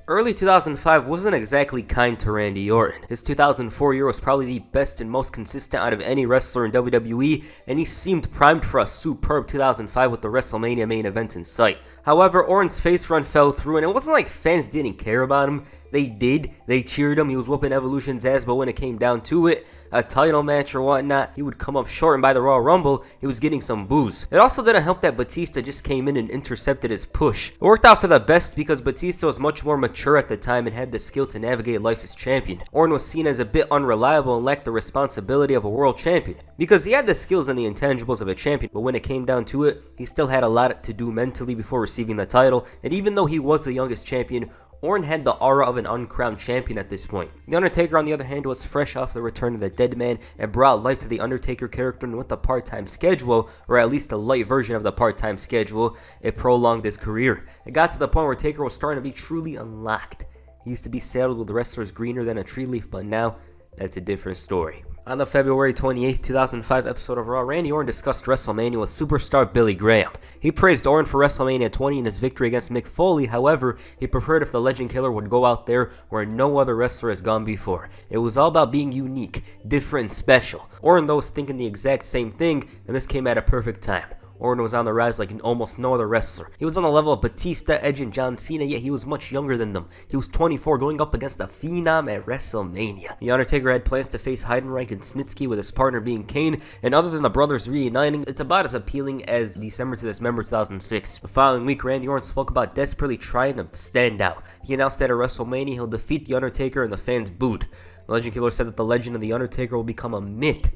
Early 2005 wasn't exactly kind to Randy Orton. His 2004 year was probably the best and most consistent out of any wrestler in WWE, and he seemed primed for a superb 2005 with the WrestleMania main event in sight. However, Orton's face run fell through, and it wasn't like fans didn't care about him. They did. They cheered him. He was whooping Evolution's ass, but when it came down to it, a title match or whatnot, he would come up short, and by the Royal Rumble, he was getting some boos. It also didn't help that Batista just came in and intercepted his push. It worked out for the best because Batista was much more mature at the time and had the skill to navigate life as champion. Orton was seen as a bit unreliable and lacked the responsibility of a world champion, because he had the skills and the intangibles of a champion, but when it came down to it, he still had a lot to do mentally before receiving the title, and even though he was the youngest champion, Orton had the aura of an uncrowned champion at this point. The Undertaker, on the other hand, was fresh off the return of the dead man and brought life to the Undertaker character, and with a part-time schedule, or at least a light version of the part-time schedule, it prolonged his career. It got to the point where Taker was starting to be truly unlocked. He used to be saddled with wrestlers greener than a tree leaf, but now, that's a different story. On the February 28, 2005 episode of Raw, Randy Orton discussed WrestleMania with superstar Billy Graham. He praised Orton for WrestleMania 20 and his victory against Mick Foley. However, he preferred if the Legend Killer would go out there where no other wrestler has gone before. It was all about being unique, different, and special. Orton, though, was thinking the exact same thing, and this came at a perfect time. Orton was on the rise like almost no other wrestler. He was on the level of Batista, Edge, and John Cena, yet he was much younger than them. He was 24, going up against a phenom at WrestleMania. The Undertaker had plans to face Heidenreich and Snitsky, with his partner being Kane, and other than the brothers reuniting, it's about as appealing as December to Dismember 2006. The following week, Randy Orton spoke about desperately trying to stand out. He announced that at WrestleMania he'll defeat The Undertaker, and the fans booed. The Legend Killer said that the legend of The Undertaker will become a myth.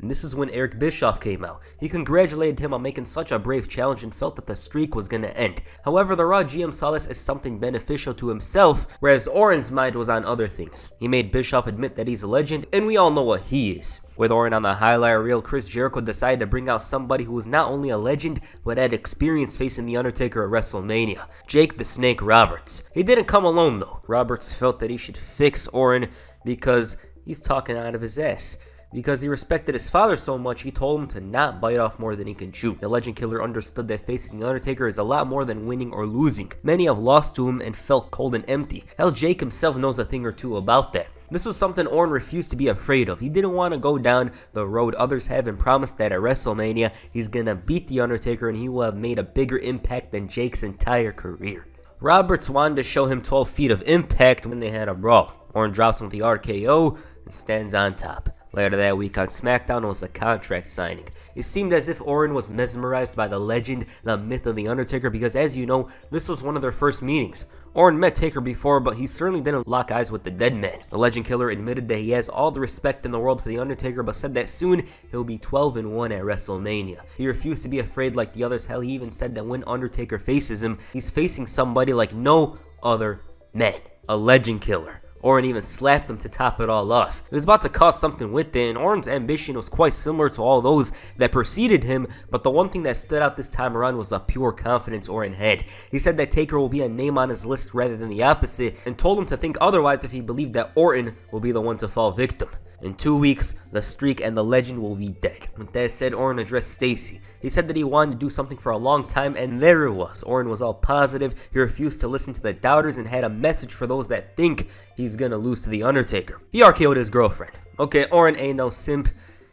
And this is when Eric Bischoff came out. He congratulated him on making such a brave challenge and felt that the streak was going to end. However, the Raw GM saw this as something beneficial to himself, whereas Orton's mind was on other things. He made Bischoff admit that he's a legend, and we all know what he is. With Orton on the highlight reel, Chris Jericho decided to bring out somebody who was not only a legend, but had experience facing The Undertaker at WrestleMania, Jake the Snake Roberts. He didn't come alone though. Roberts felt that he should fix Orton because he's talking out of his ass. Because he respected his father so much, he told him to not bite off more than he can chew. The Legend Killer understood that facing The Undertaker is a lot more than winning or losing. Many have lost to him and felt cold and empty. Hell, Jake himself knows a thing or two about that. This was something Orton refused to be afraid of. He didn't want to go down the road others have and promised that at WrestleMania, he's gonna beat The Undertaker and he will have made a bigger impact than Jake's entire career. Roberts wanted to show him 12 feet of impact when they had a brawl. Orton drops him with the RKO and stands on top. Later that week on SmackDown was a contract signing. It seemed as if Orton was mesmerized by the legend, the myth of The Undertaker, because as you know, this was one of their first meetings. Orton met Taker before, but he certainly didn't lock eyes with the dead man. The Legend Killer admitted that he has all the respect in the world for The Undertaker, but said that soon he'll be 12-1 at WrestleMania. He refused to be afraid like the others. Hell, he even said that when Undertaker faces him, he's facing somebody like no other man. A Legend Killer. Orton even slapped him to top it all off. He was about to cause something with it, and Orton's ambition was quite similar to all those that preceded him, but the one thing that stood out this time around was the pure confidence Orton had. He said that Taker will be a name on his list rather than the opposite, and told him to think otherwise if he believed that Orton will be the one to fall victim. In 2 weeks, the streak and the legend will be dead. With that said, Orton addressed Stacy. He said that he wanted to do something for a long time, and there it was. Orton was all positive. He refused to listen to the doubters and had a message for those that think he's gonna lose to The Undertaker. He RKO'd his girlfriend. Okay, Orton ain't no simp.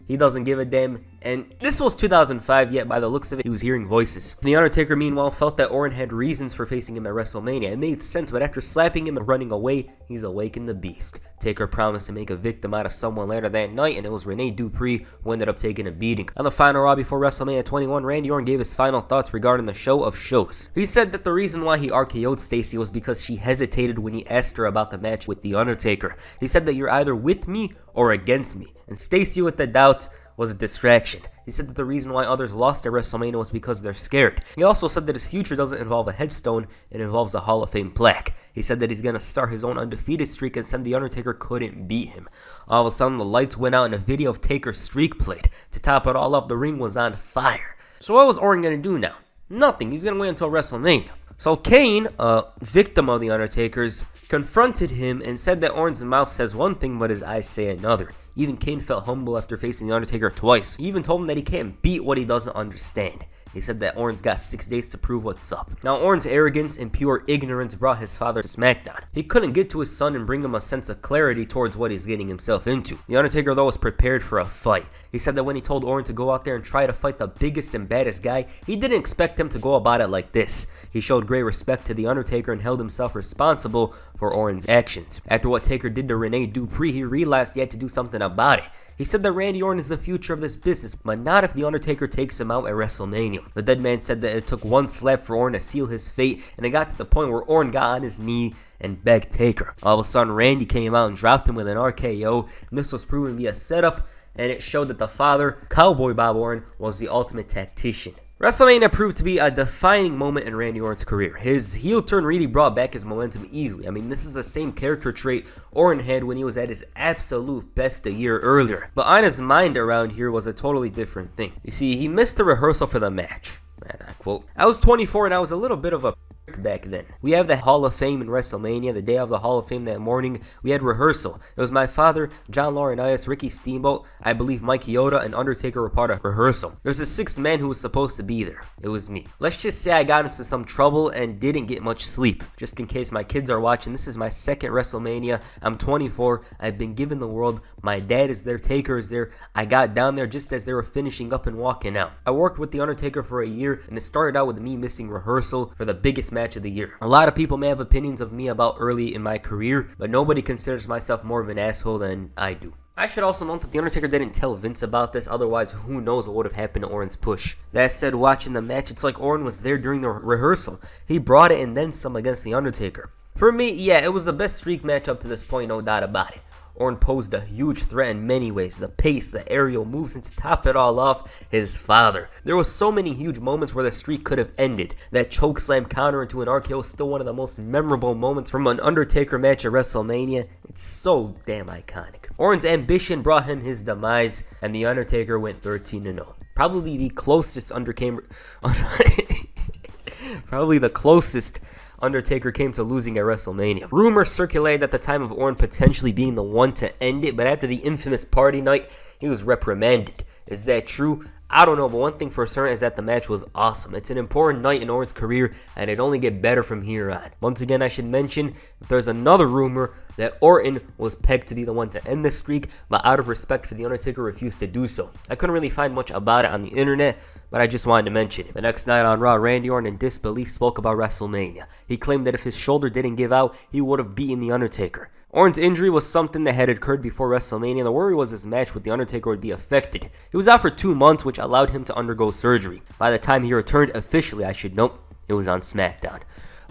He doesn't give a damn, and this was 2005, yet by the looks of it, he was hearing voices. The Undertaker, meanwhile, felt that Orton had reasons for facing him at WrestleMania. It made sense, but after slapping him and running away, he's awakened the beast. Taker promised to make a victim out of someone later that night, and it was Rene Dupree who ended up taking a beating. On the final Raw before WrestleMania 21, Randy Orton gave his final thoughts regarding the show of shows. He said that the reason why he RKO'd Stacy was because she hesitated when he asked her about the match with The Undertaker. He said that you're either with me or against me, and Stacy with the doubt was a distraction. He said that the reason why others lost at WrestleMania was because they're scared. He also said that his future doesn't involve a headstone, it involves a Hall of Fame plaque. He said that he's going to start his own undefeated streak and said The Undertaker couldn't beat him. All of a sudden, the lights went out and a video of Taker's streak played. To top it all off, the ring was on fire. So what was Orton going to do now? Nothing. He's going to wait until WrestleMania. So Kane, a victim of The Undertaker's, confronted him and said that Orton's mouth says one thing but his eyes say another. Even Kane felt humble after facing The Undertaker twice. He even told him that he can't beat what he doesn't understand. He said that Orton's got 6 days to prove what's up. Now, Orton's arrogance and pure ignorance brought his father to SmackDown. He couldn't get to his son and bring him a sense of clarity towards what he's getting himself into. The Undertaker, though, was prepared for a fight. He said that when he told Orton to go out there and try to fight the biggest and baddest guy, he didn't expect him to go about it like this. He showed great respect to the Undertaker and held himself responsible for Orton's actions. After what Taker did to Rene Dupree, he realized he had to do something about it. He said that Randy Orton is the future of this business, but not if the Undertaker takes him out at WrestleMania. The dead man said that it took one slap for Orton to seal his fate, and it got to the point where Orton got on his knee and begged Taker. All of a sudden, Randy came out and dropped him with an RKO, and this was proven to be a setup, and it showed that the father, Cowboy Bob Orton, was the ultimate tactician. WrestleMania proved to be a defining moment in Randy Orton's career. His heel turn really brought back his momentum easily. I mean, this is the same character trait Orton had when he was at his absolute best a year earlier. But on his mind around here was a totally different thing. You see, he missed the rehearsal for the match. And I quote, "I was 24 and I was a little bit of a back then. We have the Hall of Fame in WrestleMania. The day of the Hall of Fame that morning, we had rehearsal. It was my father, John Laurinaitis, Ricky Steamboat, I believe Mike Chioda, and Undertaker were part of rehearsal. There's a sixth man who was supposed to be there. It was me. Let's just say I got into some trouble and didn't get much sleep. Just in case my kids are watching, this is my second WrestleMania. I'm 24. I've been given the world. My dad is there. Taker is there. I got down there just as they were finishing up and walking out. I worked with the Undertaker for a year, and it started out with me missing rehearsal for the biggest match of the year. A lot of people may have opinions of me about early in my career, but nobody considers myself more of an asshole than I do. I should also note that The Undertaker didn't tell Vince about this, otherwise who knows what would have happened to Orton's push. That said, watching the match, it's like Orton was there during the rehearsal. He brought it and then some against The Undertaker. For me, yeah, it was the best streak match up to this point, no doubt about it. Orton posed a huge threat in many ways. The pace, the aerial moves, and to top it all off, his father. There was so many huge moments where the streak could have ended. That chokeslam counter into an RKO is still one of the most memorable moments from an Undertaker match at WrestleMania. It's so damn iconic. Orton's ambition brought him his demise, and The Undertaker went 13-0. Probably the closest Undertaker came to losing at WrestleMania. Rumors circulated at the time of Orton potentially being the one to end it, but after the infamous party night, he was reprimanded. Is that true? I don't know, but one thing for certain is that the match was awesome. It's an important night in Orton's career, and it'd only get better from here on. Once again, I should mention that there's another rumor that Orton was pegged to be the one to end the streak, but out of respect for The Undertaker, refused to do so. I couldn't really find much about it on the internet, but I just wanted to mention it. The next night on Raw, Randy Orton in disbelief spoke about WrestleMania. He claimed that if his shoulder didn't give out, he would have beaten The Undertaker. Orton's injury was something that had occurred before WrestleMania. The worry was his match with The Undertaker would be affected. He was out for 2 months, which allowed him to undergo surgery. By the time he returned, officially I should note, it was on SmackDown.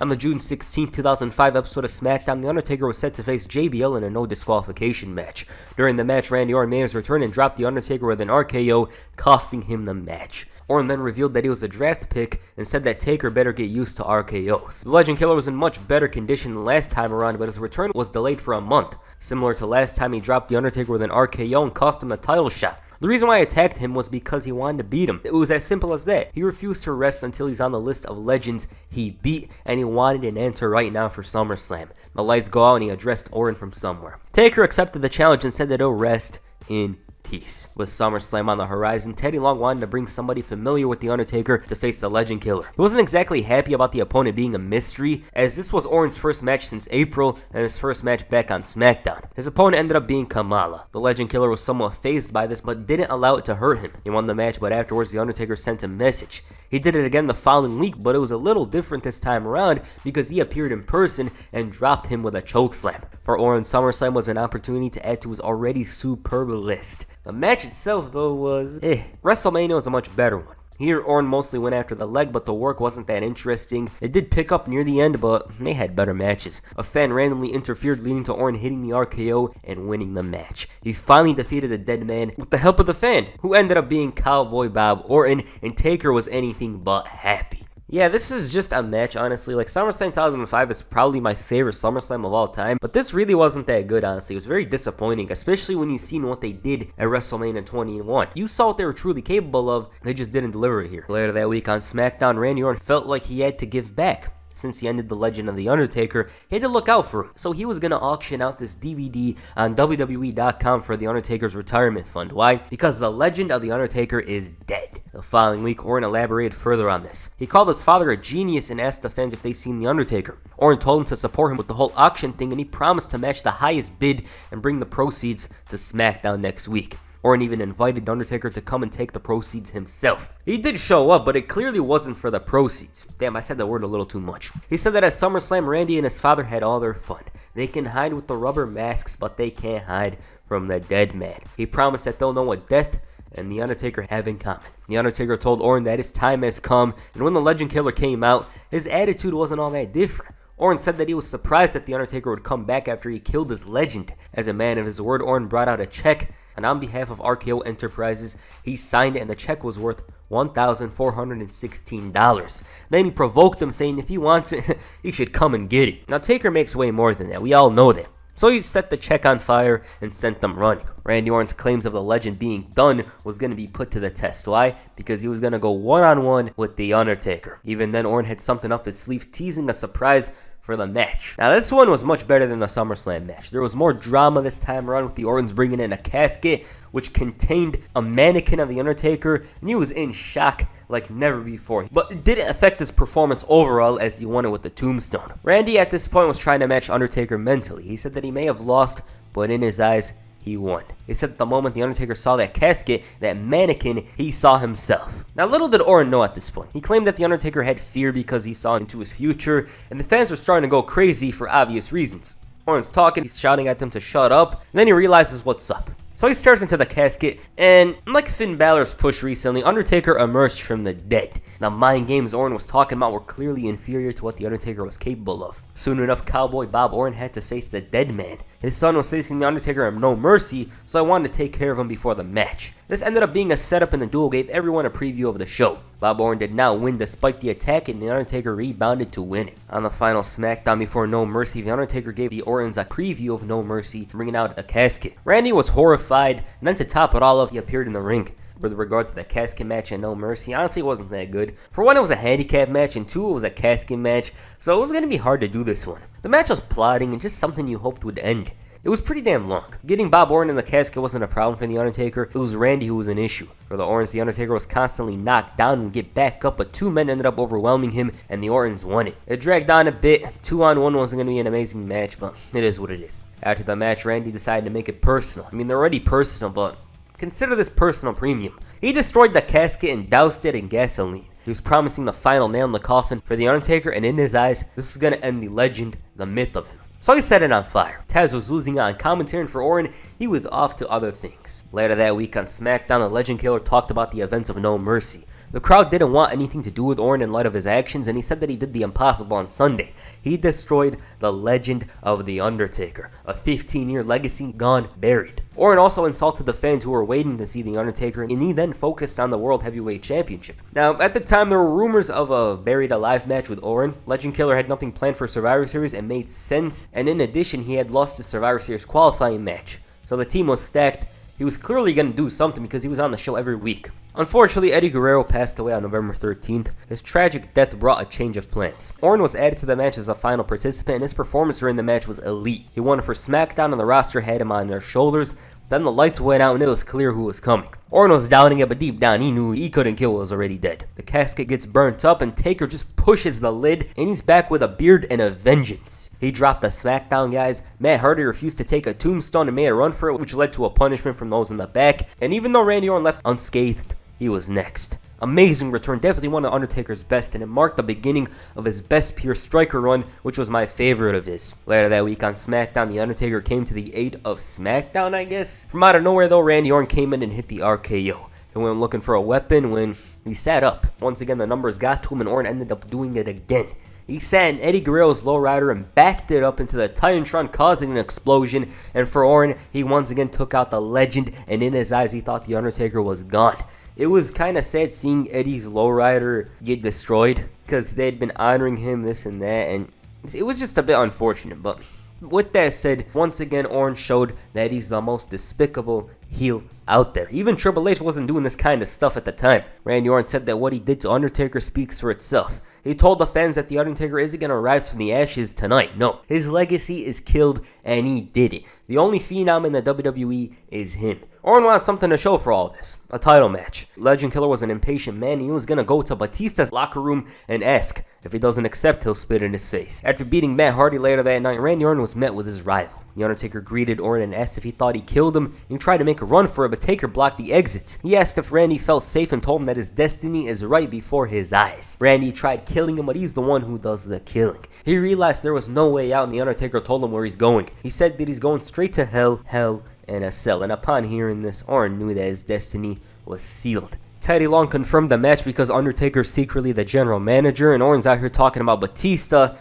On the June 16, 2005 episode of SmackDown, The Undertaker was set to face JBL in a no disqualification match. During the match, Randy Orton made his return and dropped The Undertaker with an RKO, costing him the match. Orton then revealed that he was a draft pick and said that Taker better get used to RKOs. The Legend Killer was in much better condition than last time around, but his return was delayed for a month. Similar to last time, he dropped The Undertaker with an RKO and cost him a title shot. The reason why I attacked him was because he wanted to beat him. It was as simple as that. He refused to rest until he's on the list of legends he beat, and he wanted an answer right now for SummerSlam. The lights go out and he addressed Orton from somewhere. Taker accepted the challenge and said that he'll rest in peace. With SummerSlam on the horizon, Teddy Long wanted to bring somebody familiar with The Undertaker to face the Legend Killer. He wasn't exactly happy about the opponent being a mystery, as this was Orton's first match since April and his first match back on SmackDown. His opponent ended up being Kamala. The Legend Killer was somewhat fazed by this, but didn't allow it to hurt him. He won the match, but afterwards The Undertaker sent a message. He did it again the following week, but it was a little different this time around because he appeared in person and dropped him with a chokeslam. For Orton, SummerSlam was an opportunity to add to his already superb list. The match itself, though, was WrestleMania was a much better one. Here, Orton mostly went after the leg, but the work wasn't that interesting. It did pick up near the end, but they had better matches. A fan randomly interfered, leading to Orton hitting the RKO and winning the match. He finally defeated the dead man with the help of the fan, who ended up being Cowboy Bob Orton, and Taker was anything but happy. Yeah, this is just a match, honestly. Like, SummerSlam 2005 is probably my favorite SummerSlam of all time, but this really wasn't that good, honestly. It was very disappointing, especially when you've seen what they did at WrestleMania 21. You saw what they were truly capable of, they just didn't deliver it here. Later that week on SmackDown, Randy Orton felt like he had to give back. Since he ended the legend of The Undertaker, he had to look out for him. So he was going to auction out this DVD on WWE.com for The Undertaker's retirement fund. Why? Because the legend of The Undertaker is dead. The following week, Orton elaborated further on this. He called his father a genius and asked the fans if they'd seen The Undertaker. Orton told him to support him with the whole auction thing, and he promised to match the highest bid and bring the proceeds to SmackDown next week. Orton even invited Undertaker to come and take the proceeds himself. He did show up, but it clearly wasn't for the proceeds. Damn, I said that word a little too much. He said that at SummerSlam, Randy and his father had all their fun. They can hide with the rubber masks, but they can't hide from the dead man. He promised that they'll know what death and The Undertaker have in common. The Undertaker told Orton that his time has come, and when the Legend Killer came out, his attitude wasn't all that different. Orton said that he was surprised that The Undertaker would come back after he killed his legend. As a man of his word, Orton brought out a check, and on behalf of RKO Enterprises, he signed it, and the check was worth $1,416. Then he provoked him, saying if he wants it, he should come and get it. Now, Taker makes way more than that. We all know that. So he set the check on fire and sent them running. Randy Orton's claims of the legend being done was going to be put to the test. Why? Because he was going to go one-on-one with The Undertaker. Even then, Orton had something up his sleeve, teasing a surprise for the match. Now, this one was much better than the SummerSlam match. There was more drama this time around with the Ortons bringing in a casket, which contained a mannequin of The Undertaker, and he was in shock like never before. But it didn't affect his performance overall as he won it with the tombstone. Randy at this point was trying to match Undertaker mentally. He said that he may have lost, but in his eyes, he won. He said that the moment The Undertaker saw that casket, that mannequin, he saw himself. Now, little did Orton know at this point. He claimed that The Undertaker had fear because he saw into his future, and the fans were starting to go crazy for obvious reasons. Orton's talking, he's shouting at them to shut up, and then he realizes what's up. So he stares into the casket, and like Finn Balor's push recently, Undertaker emerged from the dead. The mind games Orton was talking about were clearly inferior to what The Undertaker was capable of. Soon enough, Cowboy Bob Orton had to face the dead man. His son was facing The Undertaker at No Mercy, so I wanted to take care of him before the match. This ended up being a setup, and the duel gave everyone a preview of the show. Bob Orton did not win despite the attack, and The Undertaker rebounded to win it. On the final SmackDown before No Mercy, The Undertaker gave the Ortons a preview of No Mercy, bringing out a casket. Randy was horrified, and then to top it all off, he appeared in the ring. With regard to the casket match and No Mercy, honestly it wasn't that good. For one, it was a handicap match, and two, it was a casket match, so it was going to be hard to do this one. The match was plotting and just something you hoped would end. It was pretty damn long. Getting Bob Orton in the casket wasn't a problem for The Undertaker. It was Randy who was an issue. For the Ortons, The Undertaker was constantly knocked down and would get back up, but two men ended up overwhelming him, and the Ortons won it. It dragged on a bit. 2-on-1 wasn't going to be an amazing match, but it is what it is. After the match, Randy decided to make it personal. I mean, they're already personal, but consider this personal premium. He destroyed the casket and doused it in gasoline. He was promising the final nail in the coffin for The Undertaker, and in his eyes, this was going to end the legend, the myth of him. So he set it on fire. Taz was losing on commentary, and for Orton, he was off to other things. Later that week on SmackDown, the Legend Killer talked about the events of No Mercy. The crowd didn't want anything to do with Orton in light of his actions, and he said that he did the impossible on Sunday. He destroyed the legend of The Undertaker, a 15-year legacy gone buried. Orton also insulted the fans who were waiting to see The Undertaker, and he then focused on the World Heavyweight Championship. Now, at the time, there were rumors of a Buried Alive match with Orton. Legend Killer had nothing planned for Survivor Series and made sense, and in addition, he had lost his Survivor Series qualifying match. So the team was stacked. He was clearly going to do something because he was on the show every week. Unfortunately, Eddie Guerrero passed away on November 13th. His tragic death brought a change of plans. Orton was added to the match as a final participant, and his performance during the match was elite. He won it for SmackDown, and the roster had him on their shoulders. Then the lights went out, and it was clear who was coming. Orton was doubting it, but deep down he knew he couldn't kill what was already dead. The casket gets burnt up, and Taker just pushes the lid, and he's back with a beard and a vengeance. He dropped the SmackDown guys. Matt Hardy refused to take a tombstone and made a run for it, which led to a punishment from those in the back. And even though Randy Orton left unscathed, he was next. Amazing return, definitely one of Undertaker's best, and it marked the beginning of his best pure striker run, which was my favorite of his. Later that week on SmackDown, The Undertaker came to the aid of SmackDown, I guess. From out of nowhere though, Randy Orton came in and hit the RKO. He went looking for a weapon when he sat up. Once again, the numbers got to him, and Orton ended up doing it again. He sat in Eddie Guerrero's lowrider and backed it up into the Titantron, causing an explosion. And for Orton, he once again took out the legend, and in his eyes, he thought The Undertaker was gone. It was kind of sad seeing Eddie's lowrider get destroyed because they'd been honoring him, this and that, and it was just a bit unfortunate. But with that said, once again, Orton showed that he's the most despicable heel out there. Even Triple H wasn't doing this kind of stuff at the time. Randy Orton said that what he did to Undertaker speaks for itself. He told the fans that The Undertaker isn't going to rise from the ashes tonight. No, his legacy is killed, and he did it. The only phenom in the WWE is him. Orton wants something to show for all this. A title match. Legend Killer was an impatient man, and he was going to go to Batista's locker room and ask. If he doesn't accept, he'll spit in his face. After beating Matt Hardy later that night, Randy Orton was met with his rival. The Undertaker greeted Orton and asked if he thought he killed him, and tried to make a run for it, but Taker blocked the exits. He asked if Randy felt safe and told him that his destiny is right before his eyes. Randy tried killing him, but he's the one who does the killing. He realized there was no way out, and the Undertaker told him where he's going. He said that he's going straight to hell, and a cell. And upon hearing this, Orton knew that his destiny was sealed. Teddy Long confirmed the match because Undertaker's secretly the general manager, and Orton's out here talking about Batista.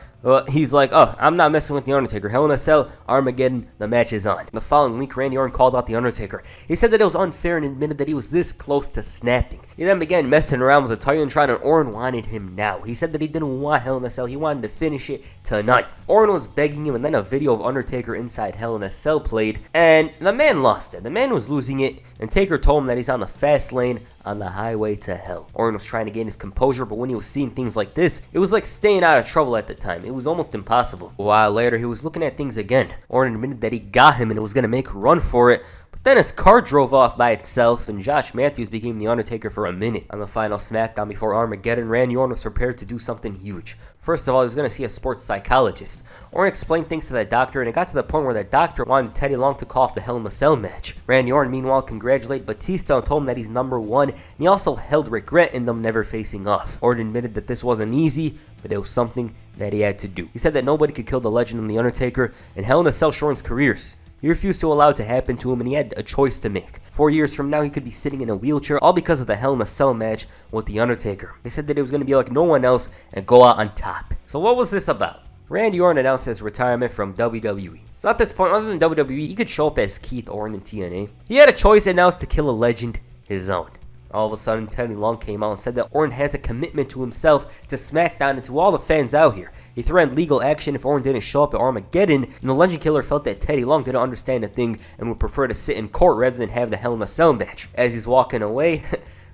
He's like, oh, I'm not messing with The Undertaker. Hell in a Cell, Armageddon, the match is on. The following week, Randy Orton called out The Undertaker. He said that it was unfair and admitted that he was this close to snapping. He then began messing around with the title and tried, and Orton wanted him now. He said that he didn't want Hell in a Cell. He wanted to finish it tonight. Orton was begging him, and then a video of Undertaker inside Hell in a Cell played, and the man lost it. The man was losing it, and Taker told him that he's on the fast lane on the highway to hell. Orton was trying to gain his composure, but when he was seeing things like this, it was like staying out of trouble at the time. It was almost impossible. A while later, he was looking at things again. Orton admitted that he got him and was going to make a run for it, but then his car drove off by itself, and Josh Matthews became The Undertaker for a minute. On the final SmackDown before Armageddon, Randy Orton was prepared to do something huge. First of all, he was going to see a sports psychologist. Orton explained things to that doctor, and it got to the point where that doctor wanted Teddy Long to call off the Hell in a Cell match. Randy Orton, meanwhile, congratulated Batista and told him that he's #1, and he also held regret in them never facing off. Orton admitted that this wasn't easy, but it was something that he had to do. He said that nobody could kill the legend in The Undertaker, and Hell in a Cell shortens careers. He refused to allow it to happen to him, and he had a choice to make. 4 years from now, he could be sitting in a wheelchair, all because of the Hell in a Cell match with The Undertaker. They said that it was going to be like no one else and go out on top. So what was this about? Randy Orton announced his retirement from WWE. So at this point, other than WWE, he could show up as Keith Orton in TNA. He had a choice, and now it's to kill a legend, his own. All of a sudden, Teddy Long came out and said that Orton has a commitment to himself, to SmackDown, and to all the fans out here. He threatened legal action if Orton didn't show up at Armageddon, and the Legend Killer felt that Teddy Long didn't understand a thing and would prefer to sit in court rather than have the Hell in a Cell match. As he's walking away,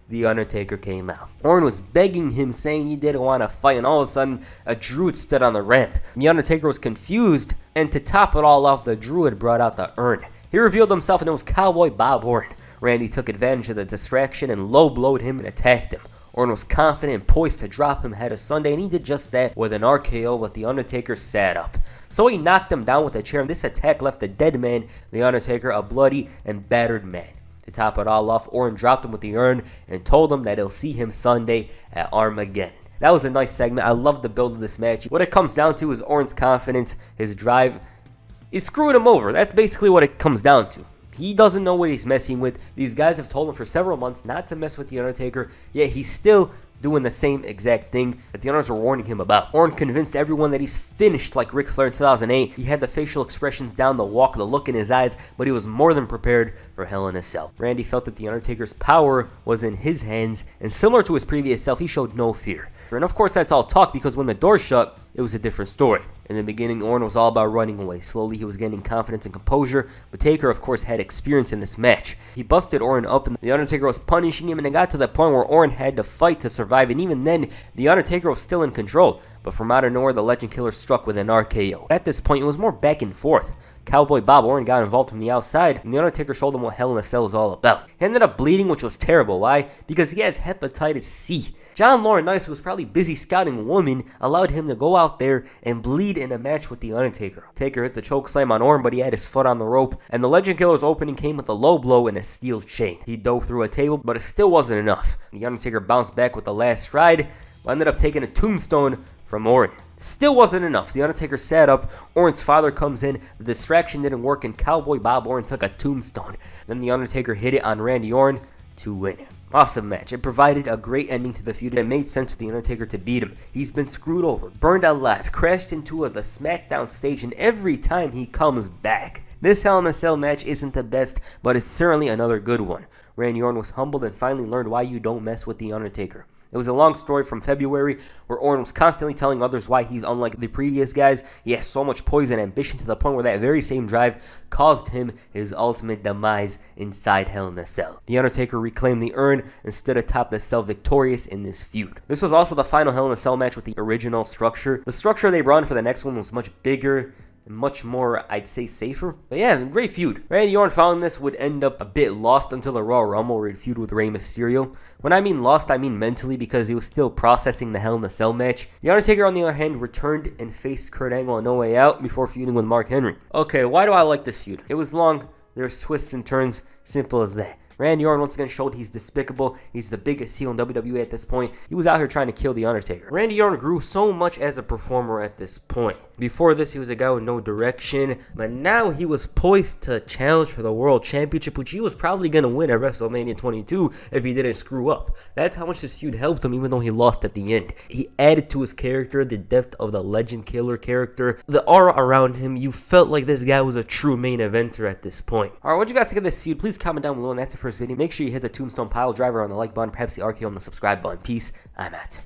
The Undertaker came out. Orton was begging him, saying he didn't want to fight, and all of a sudden, a druid stood on the ramp. The Undertaker was confused, and to top it all off, the druid brought out the urn. He revealed himself, and it was Cowboy Bob Orton. Randy took advantage of the distraction and low-blowed him and attacked him. Orton was confident and poised to drop him ahead of Sunday, and he did just that with an RKO, but The Undertaker sat up. So he knocked him down with a chair, and this attack left the dead man, The Undertaker, a bloody and battered man. To top it all off, Orton dropped him with the urn and told him that he'll see him Sunday at Armageddon. That was a nice segment. I love the build of this match. What it comes down to is Orton's confidence, his drive. He's screwing him over. That's basically what it comes down to. He doesn't know what he's messing with. These guys have told him for several months not to mess with The Undertaker, yet he's still doing the same exact thing that the others were warning him about. Orton convinced everyone that he's finished like Ric Flair in 2008. He had the facial expressions down, the walk, the look in his eyes, but he was more than prepared for Hell in a Cell. Randy felt that The Undertaker's power was in his hands, and similar to his previous self, he showed no fear. And of course that's all talk, because when the door shut, it was a different story. In the beginning, Orton was all about running away. Slowly, he was gaining confidence and composure, but Taker, of course, had experience in this match. He busted Orton up, and The Undertaker was punishing him, and it got to the point where Orton had to fight to survive, and even then, The Undertaker was still in control. But from out of nowhere, the Legend Killer struck with an RKO. At this point, it was more back and forth. Cowboy Bob Orton got involved from the outside, and The Undertaker showed him what Hell in a Cell is all about. He ended up bleeding, which was terrible. Why? Because he has hepatitis C. John Laurinaitis, who was probably busy scouting a woman, allowed him to go out there and bleed in a match with The Undertaker. Taker hit the chokeslam on Orton, but he had his foot on the rope, and the Legend Killer's opening came with a low blow and a steel chain. He dove through a table, but it still wasn't enough. The Undertaker bounced back with the last stride, but ended up taking a tombstone from Orton. Still wasn't enough. The Undertaker sat up, Orton's father comes in, the distraction didn't work, and Cowboy Bob Orton took a tombstone. Then The Undertaker hit it on Randy Orton to win. Awesome match. It provided a great ending to the feud, and it made sense for The Undertaker to beat him. He's been screwed over, burned alive, crashed into the SmackDown stage, and every time he comes back. This Hell in a Cell match isn't the best, but it's certainly another good one. Randy Orton was humbled and finally learned why you don't mess with The Undertaker. It was a long story from February where Orton was constantly telling others why he's unlike the previous guys. He has so much poise and ambition to the point where that very same drive caused him his ultimate demise inside Hell in a Cell. The Undertaker reclaimed the urn and stood atop the cell victorious in this feud. This was also the final Hell in a Cell match with the original structure. The structure they brought in for the next one was much bigger, much more, I'd say, safer. But yeah, great feud. Randy Orton following this would end up a bit lost until the Royal Rumble where he'd feud with Rey Mysterio. When I mean lost, I mean mentally, because he was still processing the Hell in a Cell match. The Undertaker, on the other hand, returned and faced Kurt Angle on No Way Out before feuding with Mark Henry. Okay, why do I like this feud? It was long, there's twists and turns, simple as that. Randy Orton once again showed he's despicable. He's the biggest heel in WWE at this point. He was out here trying to kill The Undertaker. Randy Orton grew so much as a performer at this point. Before this, he was a guy with no direction, but now he was poised to challenge for the World Championship, which he was probably going to win at WrestleMania 22 if he didn't screw up. That's how much this feud helped him, even though he lost at the end. He added to his character the depth of the legend killer character, the aura around him. You felt like this guy was a true main eventer at this point. Alright, what do you guys think of this feud? Please comment down below, and that's it for this video. Make sure you hit the tombstone pile driver on the like button, perhaps the RKO on the subscribe button. Peace, I'm out.